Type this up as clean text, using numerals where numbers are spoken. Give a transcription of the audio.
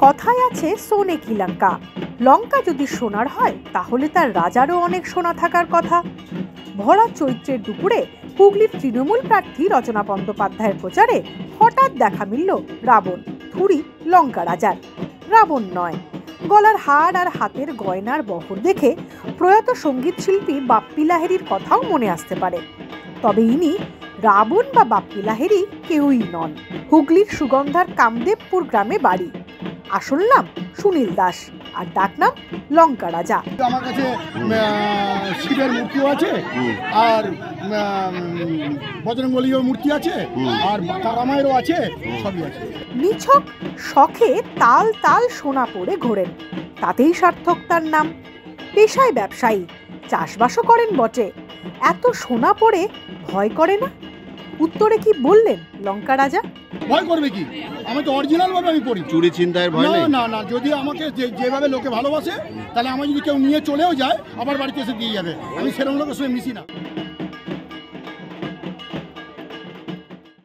কথায় আছে সোনে কি লঙ্কা, লঙ্কা যদি সোনার হয় তাহলে তার রাজারও অনেক সোনা থাকার কথা। ভরা চৈত্রের দুপুরে হুগলির তৃণমূল প্রার্থী রচনা বন্দ্যোপাধ্যায়ের প্রচারে হঠাৎ দেখা মিলল রাবণ থুরি লঙ্কা রাজার। রাবণ নয়, গলার হার আর হাতের গয়নার বহর দেখে প্রয়াত সঙ্গীত শিল্পী বাপ্পি লাহিড়ীর কথাও মনে আসতে পারে। তবে ইনি রাবণ বা বাপ্পি লাহিড়ী কেউই নন। হুগলির সুগন্ধার কামদেবপুর গ্রামে বাড়ি। আসল নাম সুনীল দাস আর ডাক নাম লঙ্কা রাজা। আমার কাছে শিবের মূর্তিও আছে, আর বজরংবলীর মূর্তি আছে, আর তারামায়েরও আছে, সবই আছে। নিছক শখে তাল তাল সোনা পরে ঘোরেন, তাতেই সার্থক তার নাম। পেশায় ব্যবসায়ী, চাষবাসও করেন বটে। এত সোনা পরে ভয় করে না? উত্তরে কি বললেন লঙ্কা রাজা? ভয় করবে কি, আমি তো অরিজিনাল ভাবে আমি পড়ি। চুরি ছিনতাইয়ের ভয় নেই? না না, যদি আমাকে যেভাবে লোকে ভালোবাসে, তাহলে আমার যদি কেউ নিয়ে চলেও যায়, আবার বাড়িতে এসে দিয়ে যাবে। আমি সেরকম লোকের সঙ্গে মিশি না।